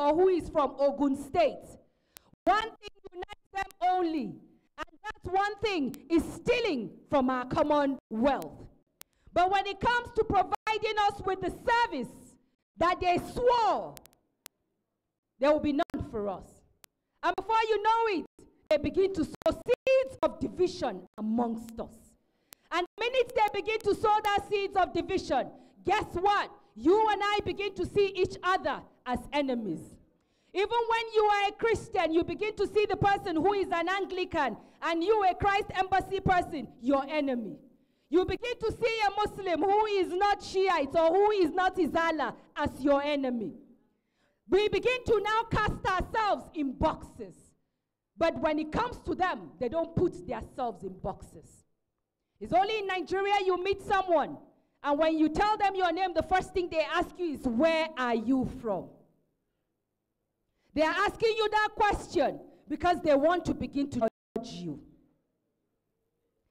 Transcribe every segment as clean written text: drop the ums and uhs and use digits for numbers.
or who is from Ogun State. One thing unites them only, and that one thing is stealing from our common wealth. But when it comes to providing us with the service that they swore, there will be none for us. And before you know it, they begin to sow seeds of division amongst us. And the minute they begin to sow that seeds of division, guess what? You and I begin to see each other as enemies. Even when you are a Christian, you begin to see the person who is an Anglican and you a Christ Embassy person, your enemy. You begin to see a Muslim who is not Shiite or who is not Izala as your enemy. We begin to now cast ourselves in boxes. But when it comes to them, they don't put themselves in boxes. It's only in Nigeria you meet someone, and when you tell them your name, the first thing they ask you is, where are you from? They are asking you that question because they want to begin to judge you.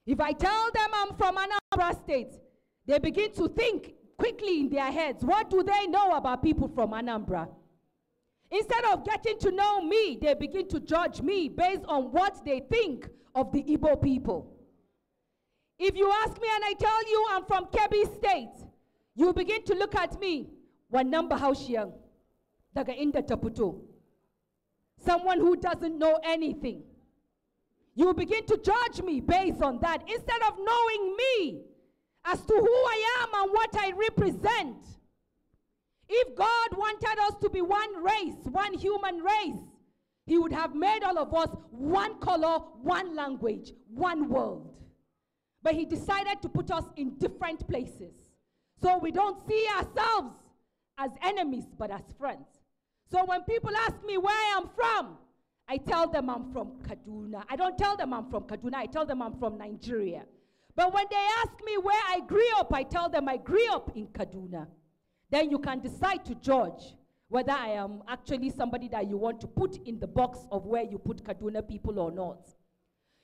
If I tell them I'm from Anambra State, they begin to think quickly in their heads, what do they know about people from Anambra? Instead of getting to know me, they begin to judge me based on what they think of the Igbo people. If you ask me and I tell you I'm from Kebbi State, you begin to look at me, Wanamba Haushiang, daga inda taputo. Someone who doesn't know anything. You begin to judge me based on that instead of knowing me as to who I am and what I represent. If God wanted us to be one race, one human race, he would have made all of us one color, one language, one world. But he decided to put us in different places. So we don't see ourselves as enemies, but as friends. So when people ask me where I am from, I tell them I'm from Kaduna. I don't tell them I'm from Kaduna, I tell them I'm from Nigeria. But when they ask me where I grew up, I tell them I grew up in Kaduna. Then you can decide to judge whether I am actually somebody that you want to put in the box of where you put Kaduna people or not.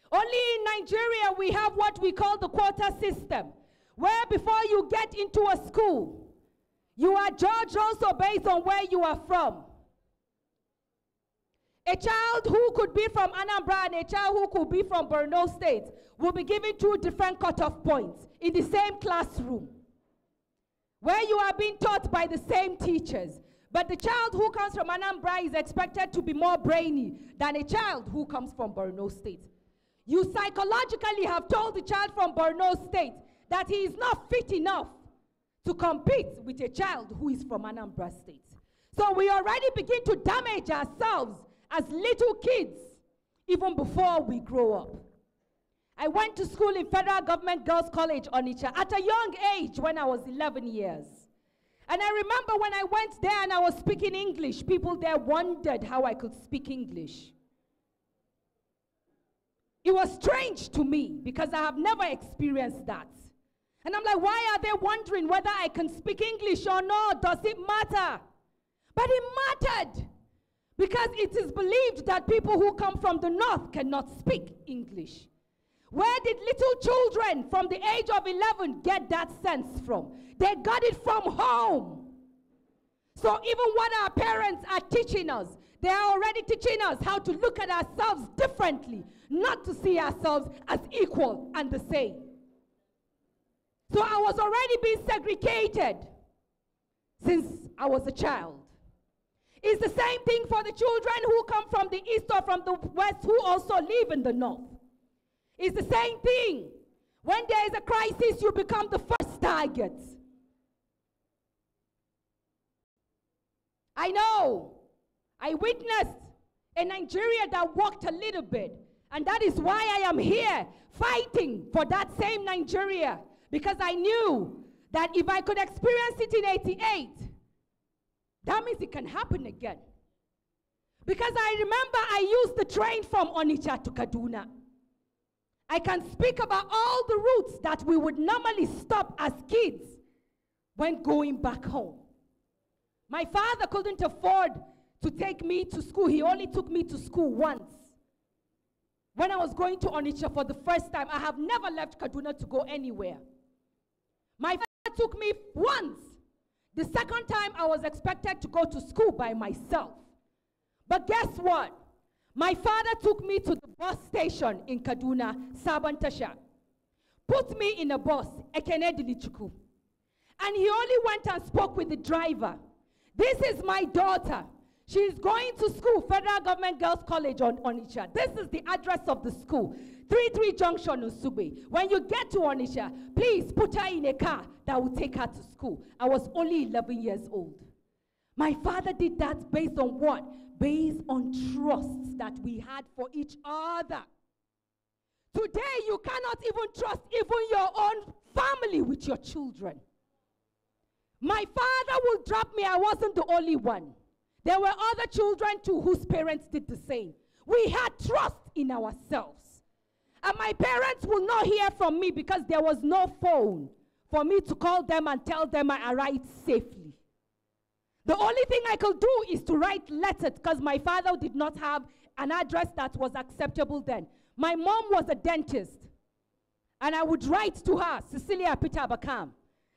Only in Nigeria we have what we call the quota system, where before you get into a school, you are judged also based on where you are from. A child who could be from Anambra and a child who could be from Borno State will be given 2 different cutoff points in the same classroom, where you are being taught by the same teachers. But the child who comes from Anambra is expected to be more brainy than a child who comes from Borno State. You psychologically have told the child from Borno State that he is not fit enough to compete with a child who is from Anambra State. So we already begin to damage ourselves as little kids, even before we grow up. I went to school in Federal Government Girls College, Onitsha, at a young age when I was 11 years. And I remember when I went there and I was speaking English, people there wondered how I could speak English. It was strange to me because I have never experienced that. And I'm like, why are they wondering whether I can speak English or not? Does it matter? But it mattered. Because it is believed that people who come from the north cannot speak English. Where did little children from the age of 11 get that sense from? They got it from home. So even what our parents are teaching us, they are already teaching us how to look at ourselves differently, not to see ourselves as equal and the same. So I was already being segregated since I was a child. It's the same thing for the children who come from the east or from the west who also live in the north. It's the same thing. When there is a crisis, you become the first target. I know. I witnessed a Nigeria that walked a little bit. And that is why I am here fighting for that same Nigeria. Because I knew that if I could experience it in '88, that means it can happen again. Because I remember I used the train from Onitsha to Kaduna. I can speak about all the routes that we would normally stop as kids when going back home. My father couldn't afford to take me to school. He only took me to school once. When I was going to Onitsha for the first time, I have never left Kaduna to go anywhere. My father took me once. The second time, I was expected to go to school by myself. But guess what? My father took me to the bus station in Kaduna, Sabon Tasha. Put me in a bus, Acpn. And he only went and spoke with the driver. This is my daughter. She's going to school, Federal Government Girls College on Onitsha. This is the address of the school, 33 Junction, Usugbe. When you get to Onitsha, please put her in a car that will take her to school. I was only 11 years old. My father did that based on what? Based on trust that we had for each other. Today, you cannot even trust even your own family with your children. My father will drop me. I wasn't the only one. There were other children too whose parents did the same. We had trust in ourselves. And my parents will not hear from me because there was no phone for me to call them and tell them I arrived safely. The only thing I could do is to write letters because my father did not have an address that was acceptable then. My mom was a dentist. And I would write to her, Cecilia Peter Bakam,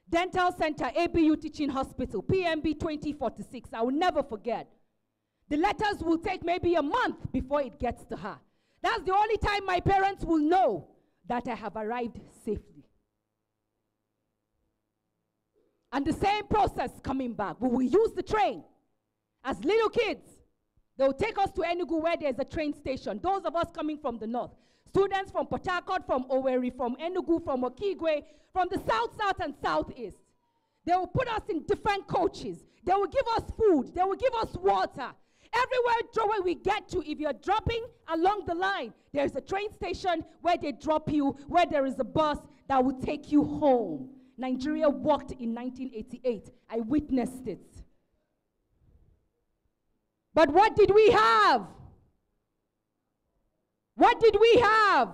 Dental Center, ABU Teaching Hospital, PMB 2046. I will never forget. The letters will take maybe a month before it gets to her. That's the only time my parents will know that I have arrived safely. And the same process coming back. We will use the train. As little kids, they will take us to Enugu where there's a train station. Those of us coming from the north. Students from Port Harcourt, from Owerri, from Enugu, from Okigwe, from the south, and southeast. They will put us in different coaches. They will give us food. They will give us water. Everywhere we get to, if you're dropping along the line, there's a train station where they drop you, where there is a bus that will take you home. Nigeria walked in 1988. I witnessed it. But what did we have? What did we have?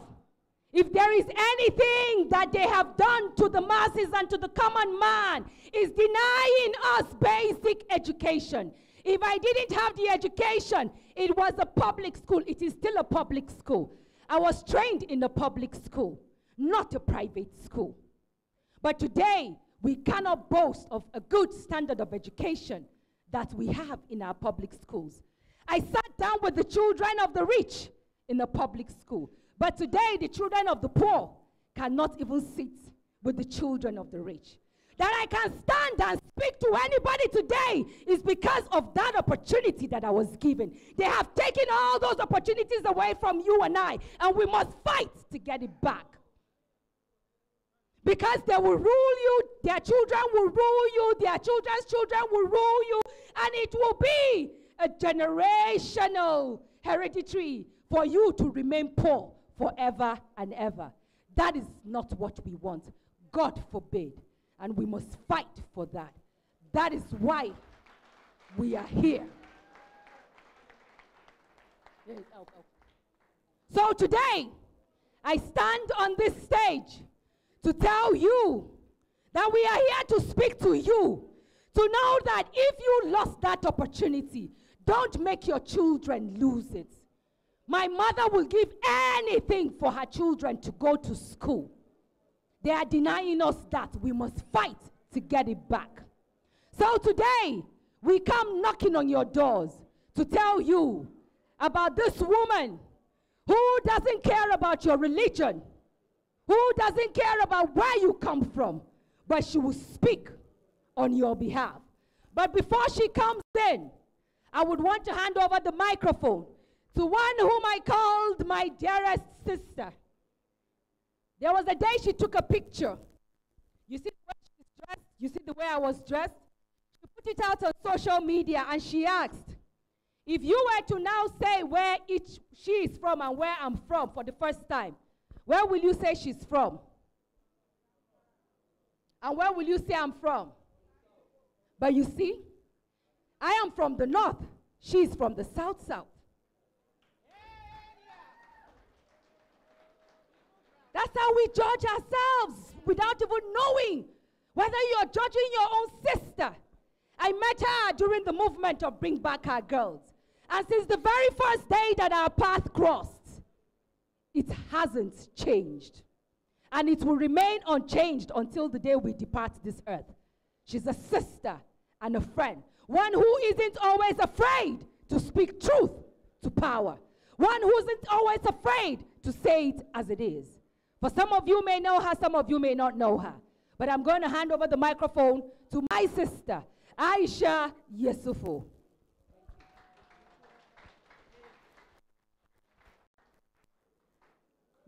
If there is anything that they have done to the masses and to the common man, is denying us basic education. If I didn't have the education, it was a public school. It is still a public school. I was trained in a public school, not a private school. But today, we cannot boast of a good standard of education that we have in our public schools. I sat down with the children of the rich in a public school. But today, the children of the poor cannot even sit with the children of the rich. That I can stand and speak to anybody today is because of that opportunity that I was given. They have taken all those opportunities away from you and I, and we must fight to get it back. Because they will rule you, their children will rule you, their children's children will rule you, and it will be a generational hereditary for you to remain poor forever and ever. That is not what we want. God forbid. And we must fight for that. That is why we are here. So today, I stand on this stage to tell you that we are here to speak to you, to know that if you lost that opportunity, don't make your children lose it. My mother will give anything for her children to go to school. They are denying us that. We must fight to get it back. So today, we come knocking on your doors to tell you about this woman who doesn't care about your religion, who doesn't care about where you come from, but she will speak on your behalf. But before she comes in, I would want to hand over the microphone to one whom I called my dearest sister. There was a day she took a picture. You see the way she's dressed? You see the way I was dressed? She put it out on social media and she asked, if you were to now say where she is from and where I'm from for the first time, where will you say she's from? And where will you say I'm from? But you see, I am from the north. She's from the south. That's how we judge ourselves without even knowing whether you're judging your own sister. I met her during the movement of Bring Back Our Girls. And since the very first day that our path crossed, it hasn't changed. And it will remain unchanged until the day we depart this earth. She's a sister and a friend. One who isn't always afraid to speak truth to power. One who isn't always afraid to say it as it is. For some of you may know her, some of you may not know her. But I'm going to hand over the microphone to my sister, Aisha Yesufu.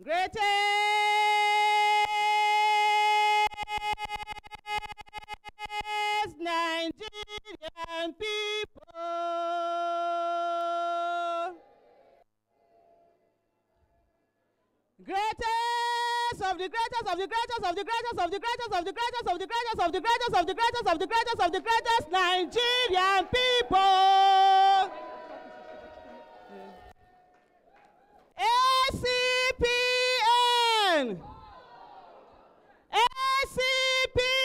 Greatest Nigerian people, greatest of the greatest of the greatest of the greatest of the greatest of the greatest of the greatest of the greatest of the greatest of the greatest of the greatest Nigerian people. Acpn! Acpn!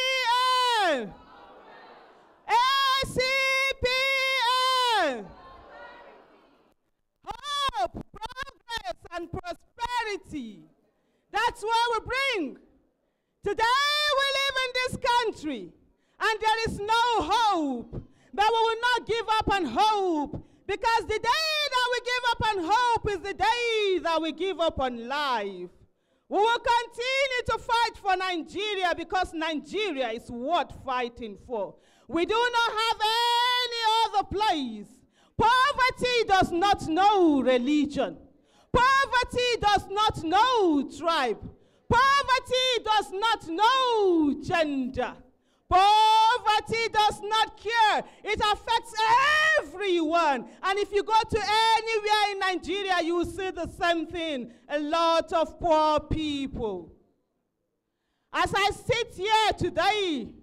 Acpn! Hope, progress, and prosperity. That's what we bring. Today we live in this country, and there is no hope. But we will not give up on hope, because the day that we give up on hope is the day that we give up on life. We will continue to fight for Nigeria, because Nigeria is worth fighting for. We do not have any other place. Poverty does not know religion. Poverty does not know tribe. Poverty does not know gender. Poverty does not care. It affects everyone. And if you go to anywhere in Nigeria, you will see the same thing. A lot of poor people. As I sit here today,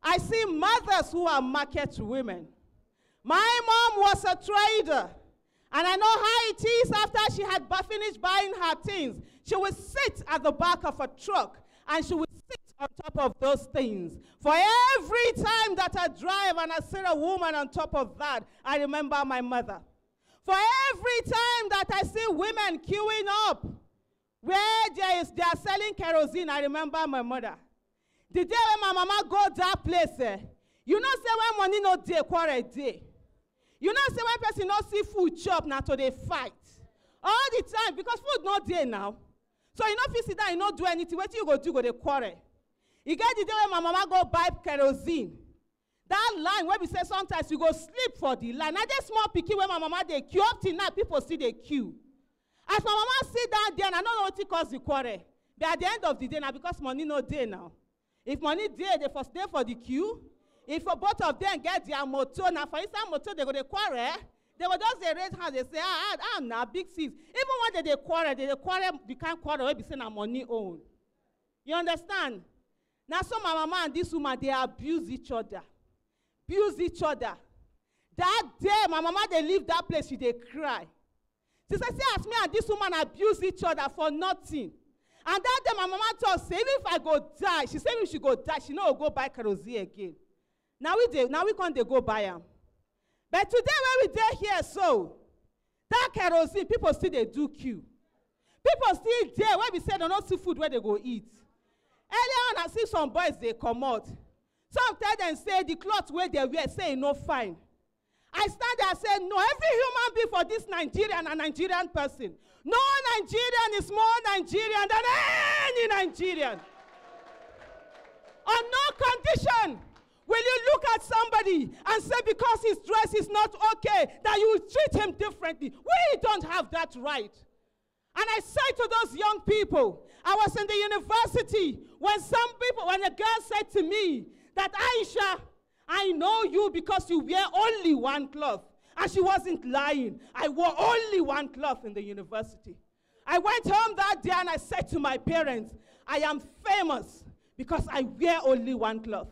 I see mothers who are market women. My mom was a trader. And I know how it is after she had finished buying her things. She would sit at the back of a truck and she would sit on top of those things. For every time that I drive and I see a woman on top of that, I remember my mother. For every time that I see women queuing up where they are selling kerosene, I remember my mother. The day when my mama go that place, you know say when money no day, quarter day. You know say when person no see food chop, now to they fight. All the time, because food not there now. So you know if you sit down, you not do anything, what you go do, go they quarrel. You get the day when my mama go buy kerosene. That line where we say sometimes you go sleep for the line. Now just small picky when my mama they queue up till now, people see they queue. As my mama sit down there, and I don't know what it cause the quarrel. But at the end of the day now, because money no day now. If money there, they first stay for the queue. If for both of them get their motor, now for instance motor, they go to quarrel. They will just raise hands, they say, I'm now big sis. Even when they quarrel, become quarrel where they say na money own. You understand? Now so my mama and this woman, they abuse each other. Abuse each other. That day, my mama, they leave that place, she they cry. She said, see, as me and this woman abuse each other for nothing. And that day, my mama told, say, even if I go die, she said if she go die, she no go buy kerosene again. Now we can't go buy them. But today when we there here, so, that kerosene, people still they do queue. People still there where we say they don't see food where they go eat. Earlier on, I see some boys, they come out. Some tell them, say, the clothes where they wear, say, no fine. I stand there and say, no, every human being for this Nigerian, a Nigerian person. No Nigerian is more Nigerian than any Nigerian. On no condition will you look at somebody and say because his dress is not okay, that you will treat him differently. We don't have that right. And I say to those young people, I was in the university when a girl said to me that, Aisha, I know you because you wear only one cloth. And she wasn't lying. I wore only one cloth in the university. I went home that day and I said to my parents, I am famous because I wear only one cloth.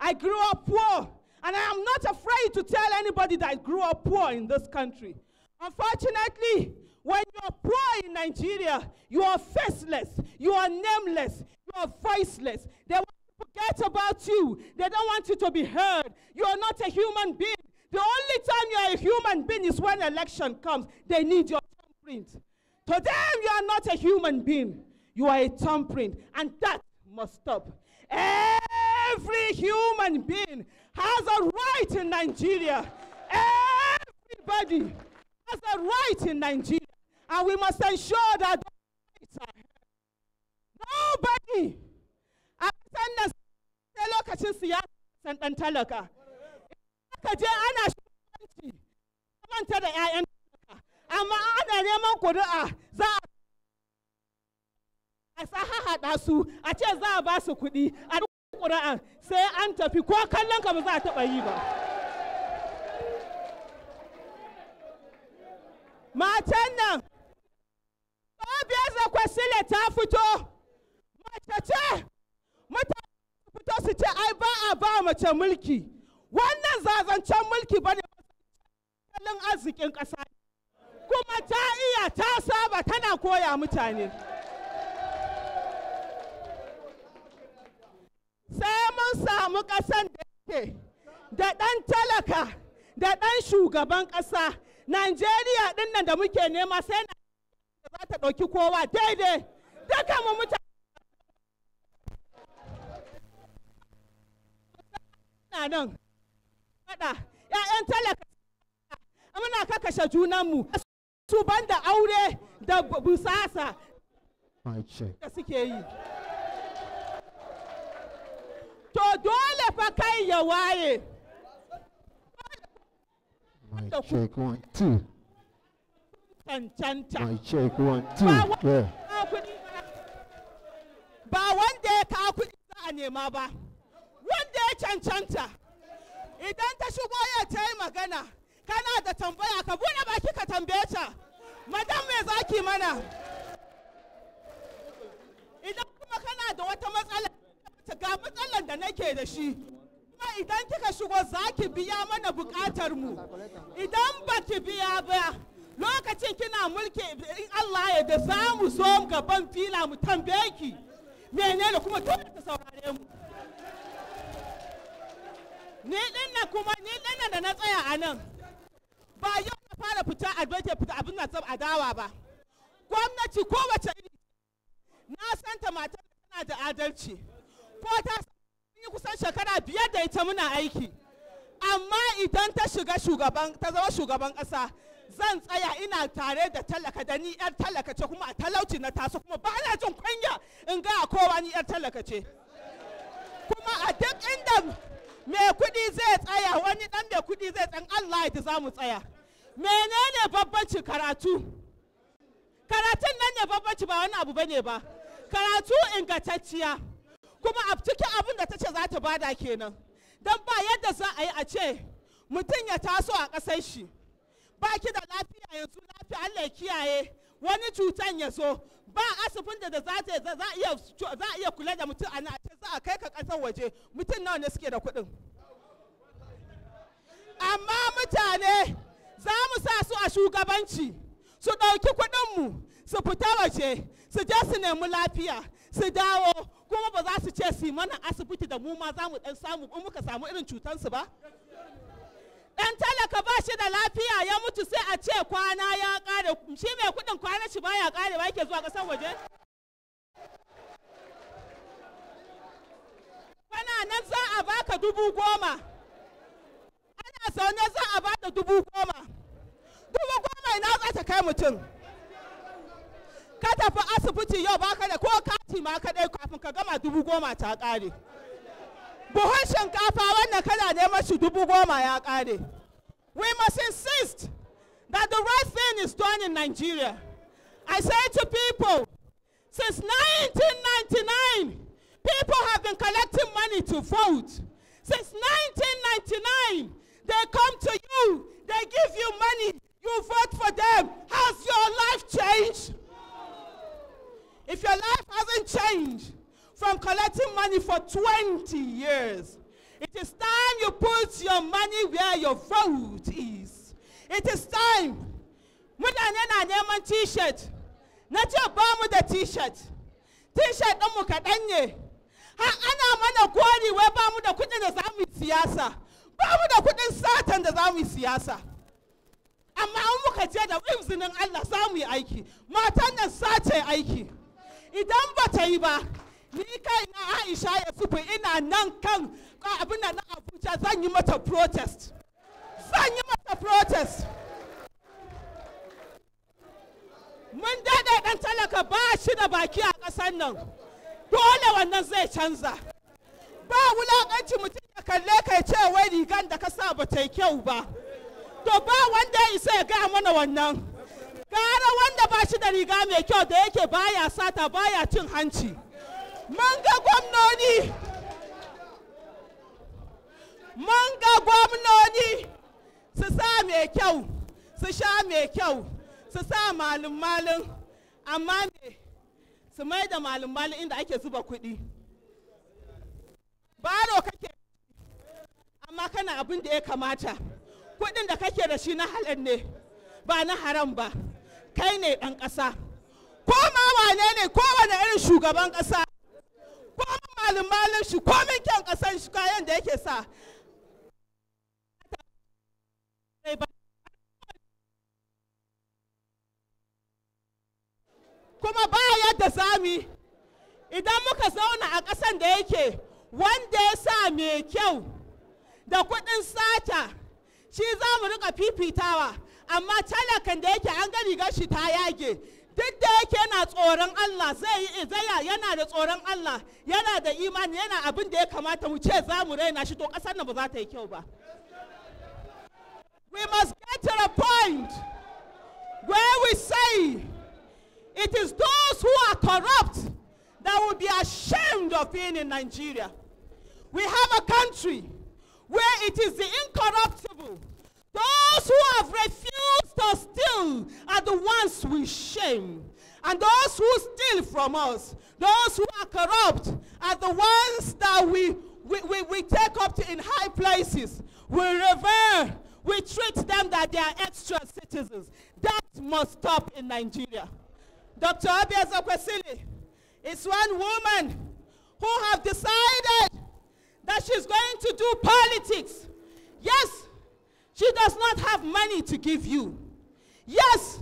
I grew up poor, and I am not afraid to tell anybody that I grew up poor in this country. Unfortunately, when you are poor in Nigeria, you are faceless, you are nameless, you are voiceless. They want to forget about you. They don't want you to be heard. You are not a human being. The only time you are a human being is when election comes. They need your thumbprint. To them, you are not a human being. You are a thumbprint, and that must stop. Every human being has a right in Nigeria. Every Everybody has a right in Nigeria, and we must ensure that those rights are heard. Nobody a ƙasar nan sai lokacin siyasa ɗan talaka. Aka je ana shugabanci manta da 'ya'yan talaka, amma ana neman ƙuri'a za a haɗa su a ce za a ba su kuɗi a duk ƙuri'an sai an tafi ko kallon ka ba za a taɓa yi ba. Matan nan, Obiyar Zakwasile ta fito, mace ce, mutane su fito su ce ai ba a ba mace mulki. Wannan zazancen mulki ba ne tattalin arzikin ƙasa. Kuma ta iya ta saba tana koya mutane. Sai mun samu ƙasan da yake da ɗan talaka da ɗan shugaban ƙasa. Najeriya ɗin nan da muke nema sai na za ta ɗauki kowa daidai. Duka mu mutane nan faɗa, 'ya'yan talaka muna kakashe junanmu su banda aure da busasa da suke yi. To dole fa kai ya waye. My check 1, 2. Cancanta. My check 1, 2. Yeah. Ba wanda ya kawo kuɗi za a nema ba, wanda ya cancanta. Idan ta shigo ya ta yi magana, kana da tambaya ka buɗe baki ka tambaye ta, madam me zaki mana? Idan kuma kana da wata matsala, ga matsalan da nake da shi. Idan kika shigo za ki biya mana bukatar mu, idan ba ki biya ba lokacin kina mulki in Allah ya da za mu zo gaban fila mu tambaye ki menene kuma dole ta saurare mu. Ni dinnan kuma ni dinnan da na tsaya a nan ba yau na fara fita abin na tsab adawa ba. Gwamnati kowace iri na santa matar tana da adalci ko ta yi kusan shekara 5 da ita muna aiki, amma idan ta zama shugaban ƙasa zan tsaya ina tare da talaka da ni 'yar talaka ce kuma a talauci na taso kuma ba na jin kunya in ga kowa ni 'yar talaka ce. Kuma a duk inda mai kuɗi zai tsaya wani ɗan mai kuɗi zai tsan Allah ya za mu tsaya. Menene babbanci karatu? Karatun nan ne babbanci ba wani abu bane ba. Karatu ingantacciya. Kuma a cikin abin da ta ce za ta bada kenan. Don ba yadda za a yi a ce mutum ya taso a ƙasar shi. Ba ki da lafiya yanzu lafiya Allah ya kiyaye wani cutan ya zo ba asibin da za a iya kula da mutum a nan a ce za a kai ka ƙasar waje mutum nawa ne suke da kuɗin. Amma mutane za mu sa su a shugabanci su ɗauki kuɗinmu su fita waje su je su nemi lafiya su dawo kuma ba za su ce su yi mana asibiti da mu ma za mu ɗan samu in muka samu irin cutansu ba. Ɗan talaka ba shi da lafiya ya mutu sai a ce kwana ya ƙare, shi mai kuɗin kwana shi baya ƙare ba yake zuwa ƙasar waje. Kana nan za a baka 10,000, ana zaune za a baka 10,000. 10,000 ina za ta kai mutum. Ka tafi asibiti yau baka da ko kati ma kaɗai kafin ka gama 10,000 ta ƙare. Buhun shinkafa wannan kana neman shi 10,000 ya ƙare. We must insist that the right thing is done in Nigeria. I say to people, since 1999, people have been collecting money to vote. Since 1999, they come to you, they give you money, you vote for them. Has your life changed? If your life hasn't changed from collecting money for 20 years, it is time you put your money where your vote is. It is time. Mutane na neman t-shirt. Na ce ba mu da t-shirt. T-shirt ɗinmu kaɗan ne. Har ana mana gori wai ba mu da kuɗin da za mu yi siyasa. Ba mu da kuɗin satan da za mu yi siyasa. Amma an muka je da izinin Allah za mu yi aiki. Matan nan sace aiki. Idan ba ta yi ba, ni kai na Aisha Yusufu ina nan kan abin na Abuja zan yi mata protest. Zan yi mata protest. Mun daɗe ɗan talaka ba shi da baki a ƙasar nan. Dole wannan zai canza. Ba wulaƙanci mutum ya kalle ka ce wai rigan da ka sa ba ta yi kyau ba. To ba wanda ya isa ya gaya mana wannan. Gara wanda ba shi da riga mai kyau da yake baya sata baya cin hanci. Mun ga gwamnoni su sa mai kyau, su sha mai kyau, su sa malin-malin, amma me su mai da malin-malin inda ake zuba kuɗi. Baro kake, amma kana abin da ya kamata. Kuɗin da kake da shi na halal ne, ba na haram ba. Kai ne ɗan ƙasa. Ko ma wane ne kowane irin shugaban ƙasa. Ko malin-malin shi, ko min kyan ƙasan shi kayan da yake sa. Kuma ba yadda zami idan muka zauna a ƙasan da yake wanda ya sa mai kyau da kuɗin sata shi za mu rika fifitawa, amma talakan da yake an ga rigar shi ta yage duk da yake yana tsoron Allah yana da tsoron Allah, yana da imani, yana abin da ya kamata mu ce za mu raina shi, to ƙasar nan ba za ta yi kyau ba. We must get to a point where we say it is those who are corrupt that will be ashamed of being in Nigeria. We have a country where it is the incorruptible. Those who have refused to steal are the ones we shame. And those who steal from us, those who are corrupt, are the ones that we take up to in high places. We revere. We treat them that they are extra citizens. That must stop in Nigeria. Dr. Obiazo Kwesili is one woman who have decided that she's going to do politics. Yes, she does not have money to give you. Yes,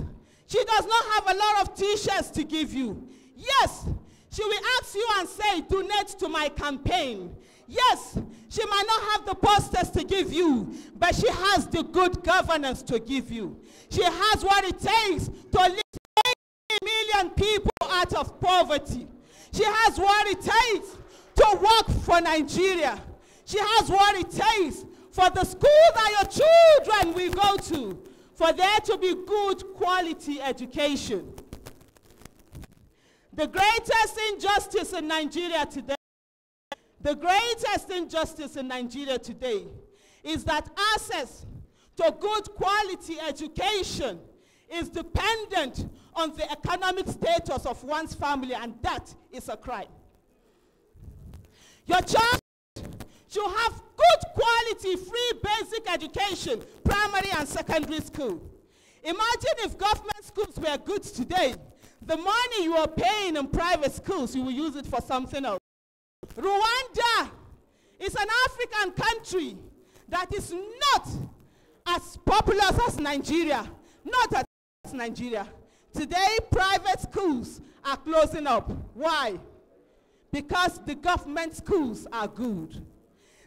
she does not have a lot of t-shirts to give you. Yes, she will ask you and say, donate to my campaign. Yes, she might not have the posters to give you, but she has the good governance to give you. She has what it takes to lift 80 million people out of poverty. She has what it takes to work for Nigeria. She has what it takes for the school that your children will go to, for there to be good quality education. The greatest injustice in Nigeria today, is that access to good quality education is dependent on the economic status of one's family, and that is a crime. Your child should have good quality, free basic education, primary and secondary school. Imagine if government schools were good today. The money you are paying in private schools, you will use it for something else. Rwanda is an African country that is not as populous as Nigeria. Not as Nigeria. Today, private schools are closing up. Why? Because the government schools are good.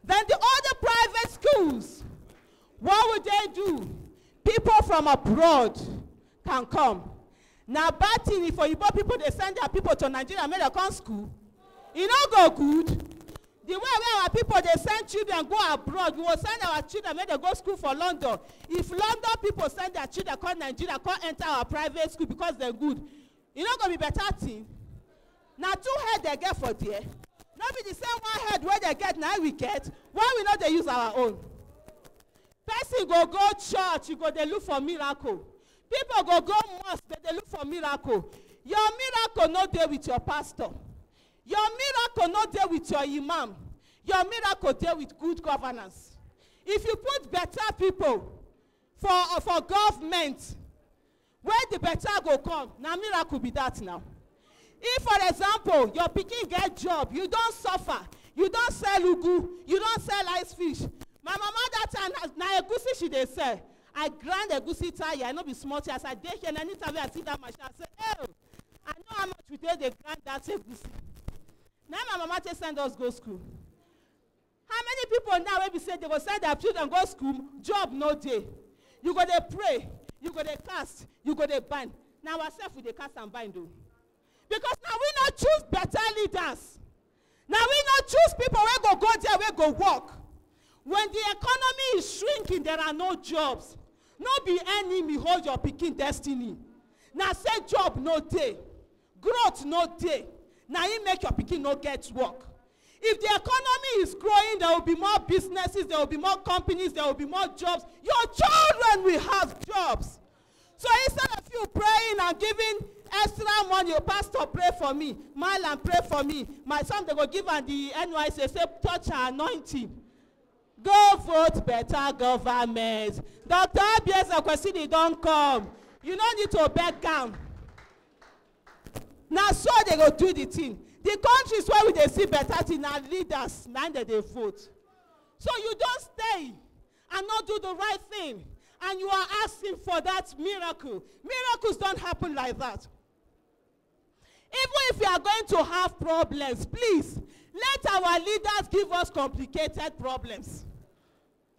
Then the other private schools, what would they do? People from abroad can come. Now, bad thing for Igbo people, they send their people to Nigeria, make them come school. It don't go good. The way where our people, they send children go abroad, we will send our children, make them go school for London. If London people send their children come Nigeria, come enter our private school because they're good, it not going to be better thing. Now, 2 heads they get for there. Not be the same 1 head where they get, now we get. Why we not they use our own? Person go church, you go they look for miracle. People go mosque, they look for miracle. Your miracle not there with your pastor. Your miracle not there with your imam. Your miracle there with good governance. If you put better people for government, where the better go come, now miracle be that now. If, for example, your pikin get job, you don't suffer, you don't sell ugu, you don't sell ice fish. My mama that time, na egusi she dey sell. I grind egusi tire, I know be small as I dey here, and anytime I see that machine, I say, oh, I know how much we dey grind that egusi. Now my mama just send us go school. How many people now when we say they go send their children go school, job no day. You go dey pray, you go dey fast, you go dey bind. Now ourselves with the cast and bind. Because now we not choose better leaders. Now we not choose people where go there, where go work. When the economy is shrinking, there are no jobs. No be enemy hold your picking destiny. Now say job no day. Growth no day. Now you make your picking no get work. If the economy is growing, there will be more businesses, there will be more companies, there will be more jobs. Your children will have jobs. So instead of you praying and giving extra money, your pastor pray for me, Marlon pray for me, my son they go give and the NYC say touch and anointing. Go vote better government. Dr. Acpn Akwesili don't come. You don't need to beg down. Now so they go do the thing. The countries where they see better thing are leaders, now that they vote. So you don't stay and not do the right thing. And you are asking for that miracle. Miracles don't happen like that. Even if you are going to have problems, please, let our leaders give us complicated problems.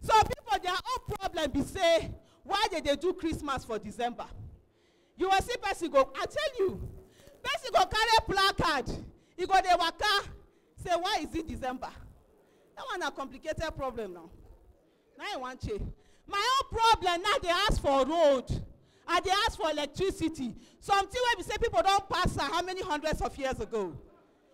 So people, their own problem be say, why did they do Christmas for December? You will see person go, I tell you, person go carry placard. You go there waka, say, why is it December? That one a complicated problem now. Now I want you. My own problem now they ask for road. And they ask for electricity. Something where we say people don't pass how many hundreds of years ago.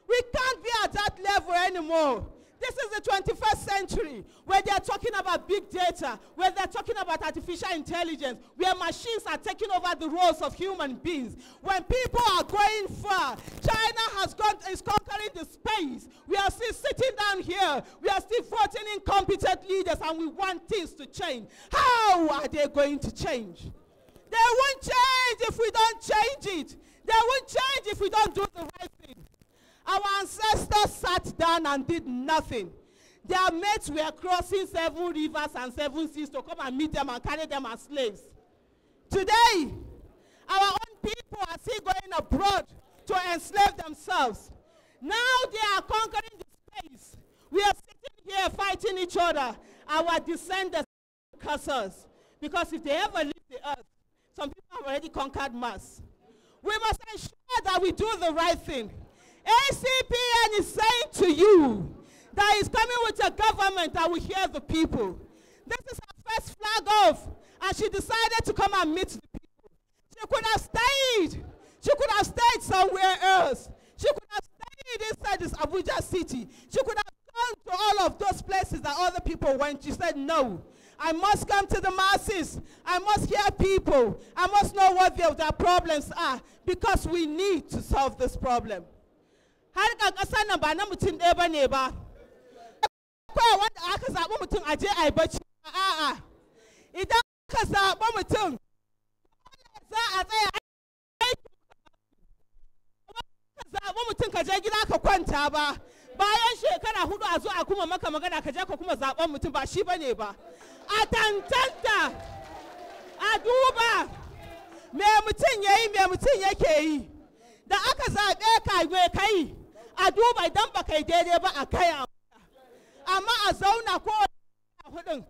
We can't be at that level anymore. This is the 21st century where they're talking about big data, where they're talking about artificial intelligence, where machines are taking over the roles of human beings. When people are going far, China is conquering the space. We are still sitting down here. We are still voting incompetent leaders and we want things to change. How are they going to change? They won't change if we don't change it. They won't change if we don't do the right thing. Our ancestors sat down and did nothing. Their mates were crossing 7 rivers and 7 seas to come and meet them and carry them as slaves. Today, our own people are still going abroad to enslave themselves. Now they are conquering the space. We are sitting here fighting each other. Our descendants curse us. Because if they ever leave the earth, some people have already conquered Mars. We must ensure that we do the right thing. Acpn is saying to you that he's coming with a government that will hear the people. This is her first flag off, and she decided to come and meet the people. She could have stayed. She could have stayed somewhere else. She could have stayed inside this Abuja city. She could have gone to all of those places that other people went. She said, no, I must come to the masses. I must hear people. I must know what their problems are, because we need to solve this problem. Har ka kasa nan ba na mutum ɗaya ba ne ba. Akwai wanda aka zaɓi mutum aje a yi bacci. A'a. Idan aka zaɓi mutum, za a tsaya ka zaɓi mutum ka je gida ka kwanta ba. Bayan shekara 4 a zo a kuma maka magana ka je ka kuma zaɓen mutum ba shi ba ne ba. A tantanta, a duba, me mutum ya yi, me mutum yake yi. Da aka zaɓe ka me kai, a duba idan ba kai daidai ba a kai amma a zauna ko hudun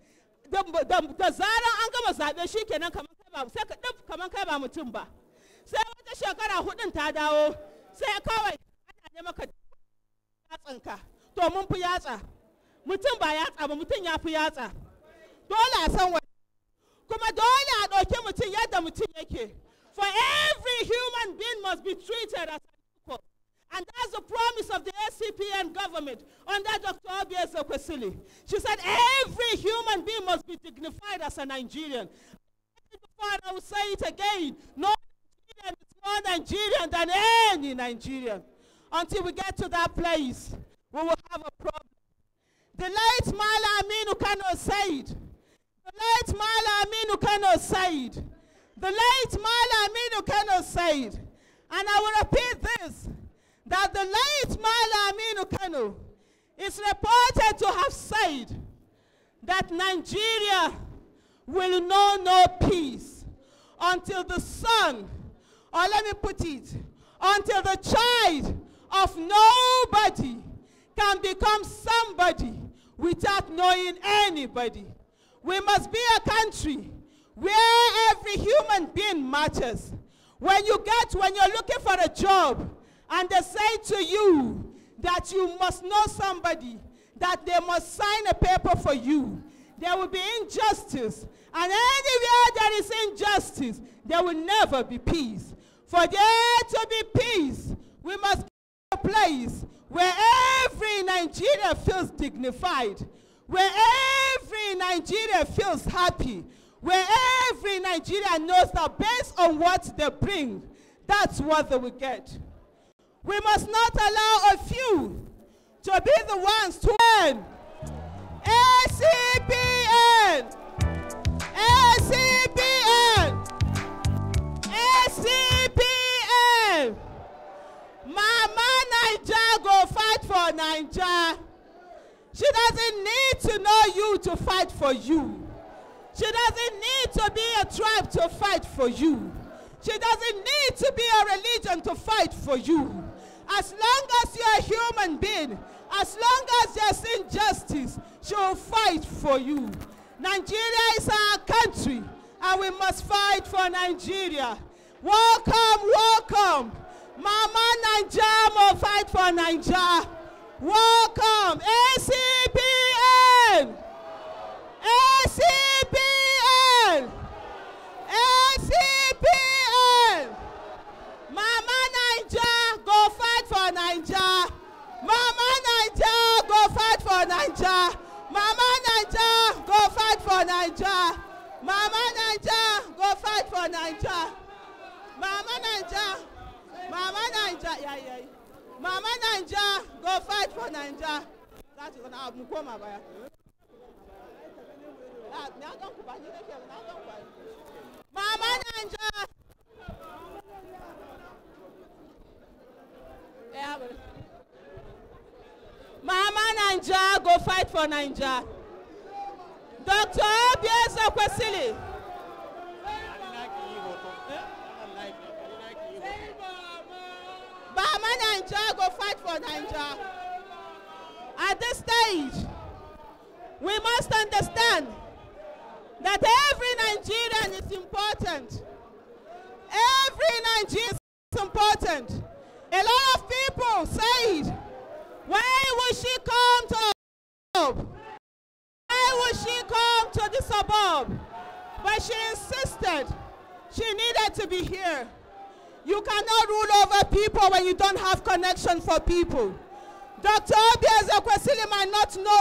da zaran an gama zaɓe shi kenan kamar kai ba sai ka ɗif kamar kai ba mutum ba. Sai wata shekara 4 ta dawo sai kawai ana ne maka yatsanka to mun fi yatsa mutum ba yatsa ba mutum ya fi yatsa dole a san wani kuma dole a ɗauki mutum yadda mutum yake. For every human being must be treated as an equal. And that's the promise of the Acpn government under Dr. Acpn Akwesili. She said every human being must be dignified as a Nigerian. And I will say it again, no Nigerian is more Nigerian than any Nigerian. Until we get to that place, we will have a problem. The late Mala Aminu Kano said, the late Mala Aminu Kano said, the late Mala Aminu Kano said, and I will repeat this, that the late Mala Aminu Kano is reported to have said that Nigeria will know no peace until the son, or let me put it, until the child of nobody can become somebody without knowing anybody. We must be a country where every human being matters, When you're looking for a job and they say to you that you must know somebody, that they must sign a paper for you, there will be injustice. And anywhere there is injustice, there will never be peace. For there to be peace, we must get to a place where every Nigerian feels dignified, where every Nigerian feels happy, where every Nigerian knows that based on what they bring, that's what they will get. We must not allow a few to be the ones to win. Acpn! Acpn! Acpn! Mama Naija go fight for Naija. She doesn't need to know you to fight for you. She doesn't need to be a tribe to fight for you. She doesn't need to be a religion to fight for you. As long as you're a human being, as long as there's injustice, she will fight for you. Nigeria is our country, and we must fight for Nigeria. Welcome, welcome. Mama Naija will fight for Naija. Welcome, Acpn! Acpn! Acpn! Mama Naija, go fight for Naija. Mama Naija, go fight for Naija. Mama Naija, go fight for Naija. Mama Naija, go fight for Naija. Mama Naija, Mama Naija, yeah. Mama Naija, go fight for Naija. That is an Mukoma. Mama Naija. Mama Naija, go fight for Naija. Dr. Acpn. Mama Naija, go fight for Naija. At this stage, we must understand that every Nigerian is important. Every Nigerian is important. A lot of people said, why would she come to the suburb? Why would she come to the suburb? But she insisted she needed to be here. You cannot rule over people when you don't have connection for people. Dr. Acpn might not know